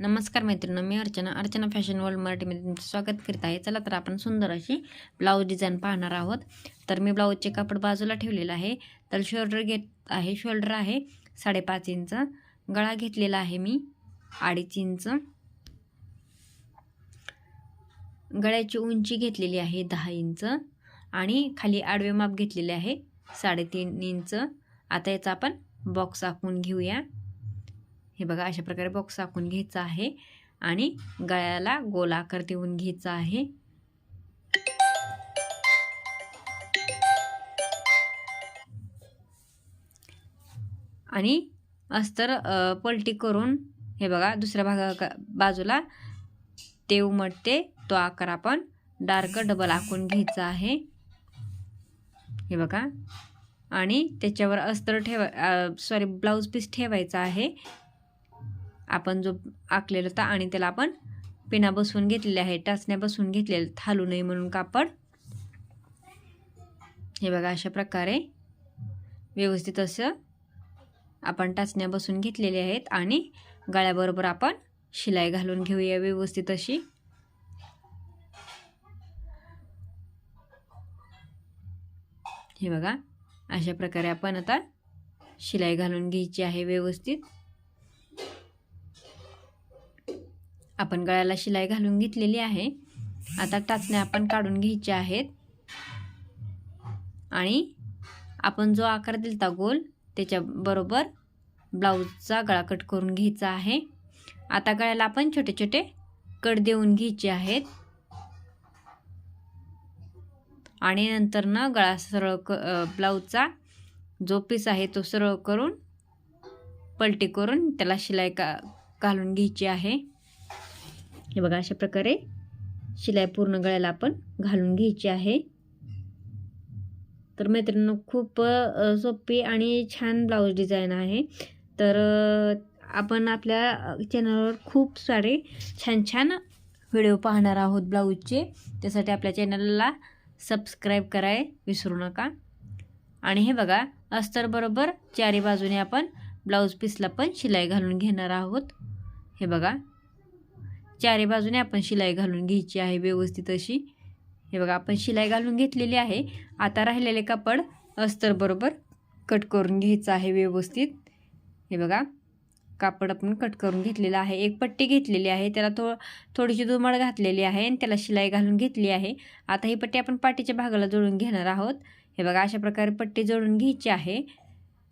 नमस्कार मैत्रिणी, मी Archana fashion world मराठीमध्ये तुमचं स्वागत करत आहे. चला तर आपण सुंदर अशी ब्लाऊज डिझाईन पाहणार आहोत. तर मी ब्लाऊजचे कापड बाजूला ठेवलेलं आहे. तर शोल्डर आहे 5.5 इंच, गळा घेतलेला आहे मी 2.5 इंच, गळ्याची उंची घेतलेली आहे 10 इंच आणि खाली आडवे माप घेतलेले आहे 3.5 इंच. आता याचा आपण बॉक्स आखून घेऊया. हे बघा, अशा प्रकारे बॉक्स आखून घ्यायचा आहे आणि गळ्याला गोल आकार देऊन घ्यायचा आहे. आणि अस्तर पलटी करून हे बघा दुसऱ्या बाजूला ते उमटते तो आकार आपण डार्क डबल आखून घ्यायचा आहे. हे बघा, आणि त्याच्यावर अस्तर ब्लाऊज पीस ठेवायचा आहे आपण जो आखलेला होता, आणि त्याला आपण पिना बसवून घेतलेल्या आहे, टाचण्या बसवून घेतलेल्या थालू नये म्हणून कापड. हे बघा, अशा प्रकारे व्यवस्थित असं आपण टाचण्या बसवून घेतलेल्या आहेत आणि गळ्याबरोबर आपण शिलाई घालून घेऊया व्यवस्थित अशी. हे बघा, अशा प्रकारे आपण आता शिलाई घालून घ्यायची आहे व्यवस्थित. आपण गळ्याला शिलाई घालून घेतलेली आहे. आता टाचण्या आपण काढून घ्यायच्या आहेत आणि आपण जो आकार दिलता गोल त्याच्या बरोबर ब्लाऊजचा गळा कट करून घ्यायचा आहे. आता गळ्याला आपण छोटे छोटे कट देऊन घ्यायचे आहेत आणि नंतर ना गळा सरळ ब्लाऊजचा जो पीस आहे तो सरळ करून पलटी करून त्याला शिलाई घालून घ्यायची आहे. हे बघा, अशा प्रकारे शिलाई पूर्ण गळ्याला आपण घालून घ्यायची आहे. तर मैत्रिणींनो, खूप सोपी आणि छान ब्लाऊज डिझाईन आहे. तर आपण आपल्या चॅनलवर खूप सारे छान छान व्हिडिओ पाहणार आहोत ब्लाऊजचे. त्यासाठी आपल्या चॅनलला सबस्क्राईब करायला विसरू नका. आणि हे बघा, अस्तर बरोबर चारी बाजूने आपण ब्लाऊज पीसला पण शिलाई घालून घेणार आहोत. हे बघा, चारी बाजूने आपण शिलाई घालून घ्यायची आहे व्यवस्थित अशी. हे बघा, आपण शिलाई घालून घेतलेली आहे. आता राहिलेले कापड अस्तर बरोबर कट करून घ्यायचं आहे व्यवस्थित. हे बघा, कापड आपण कट करून घेतलेलं आहे. एक पट्टी घेतलेली आहे, त्याला थोडीशी दुमड घातलेली आहे आणि त्याला शिलाई घालून घेतली आहे. आता ही पट्टी आपण पाठीच्या भागाला जोडून घेणार आहोत. हे बघा, अशा प्रकारे पट्टी जोडून घ्यायची आहे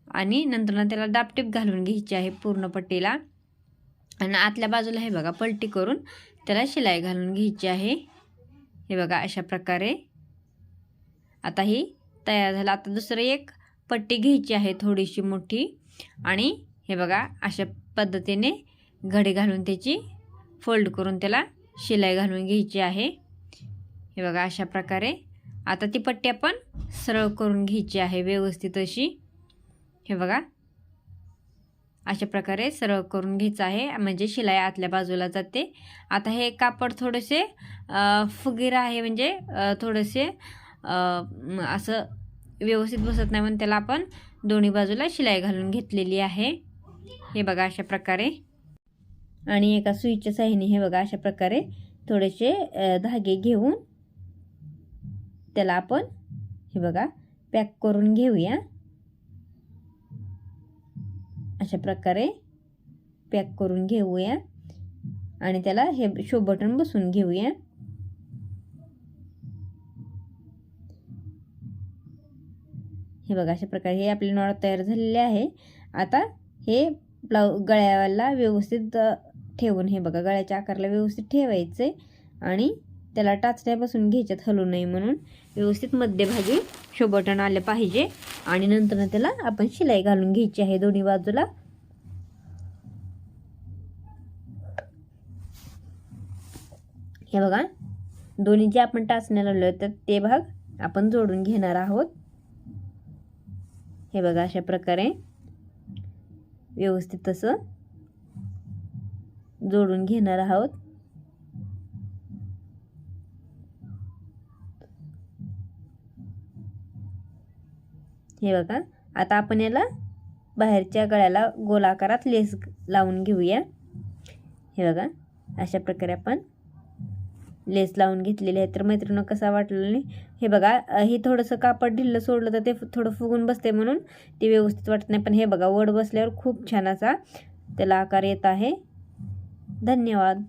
आणि नंतर त्याला दाबटीप घालून घ्यायची आहे पूर्ण पट्टीला. आणि आतल्या बाजूला हे बघा पलटी करून त्याला शिलाई घालून घ्यायची आहे. हे बघा, अशा प्रकारे आता ही तयार झालं. आता दुसरं एक पट्टी घ्यायची आहे थोडीशी मोठी आणि हे बघा अशा पद्धतीने घडी घालून त्याची फोल्ड करून त्याला शिलाई घालून घ्यायची आहे. हे बघा, अशा प्रकारे आता ती पट्टी आपण सरळ करून घ्यायची आहे व्यवस्थित अशी. हे बघा, अशा प्रकारे सरळ करून घ्यायचं आहे म्हणजे शिलाई आतल्या बाजूला जाते. आता हे कापड थोडेसे फुगीर आहे, म्हणजे थोडेसे असं व्यवस्थित बसत नाही म्हणून त्याला आपण दोन्ही बाजूला शिलाई घालून घेतलेली आहे. हे बघा, अशा प्रकारे. आणि एका सुईच्या साहाय्याने हे बघा अशा प्रकारे थोडेसे धागे घेऊन त्याला आपण हे बघा पॅक करून घेऊया. अशा प्रकारे पॅक करून घेऊया आणि त्याला हे शो बटन बसवून घेऊया. हे बघा, अशा प्रकारे हे आपले नॉट तयार झालेले आहे. आता हे गळ्याला व्यवस्थित ठेवून हे बघा गळ्याच्या आकाराला व्यवस्थित ठेवायचे आणि त्याला टाचण्या बसून घ्यायच्यात हलू नये म्हणून. व्यवस्थित मध्यभागी शो बटन आले पाहिजे आणि नंतर त्याला आपण शिलाई घालून घ्यायची आहे दोन्ही बाजूला. हे बघा, दोन्ही जे आपण टाचण्या लावले होते ते भाग आपण जोडून घेणार आहोत. हे बघा, अशा प्रकारे व्यवस्थित असं जोडून घेणार आहोत. हे बघा, आता आपण याला बाहेरच्या गळ्याला गोलाकारात लेस लावून घेऊया. हे बघा अशा प्रकारे आपण लेस लावून घेतलेले आहे. तर मैत्रिणी कसा वाटलं नाही हे बघा. हे थोडंसं कापड ढिल्लं सोडलं तर ते थोडं फुगून बसते म्हणून ते व्यवस्थित वाटत नाही, पण हे बघा वड बसल्यावर खूप छान असा त्याला आकार येत आहे. धन्यवाद.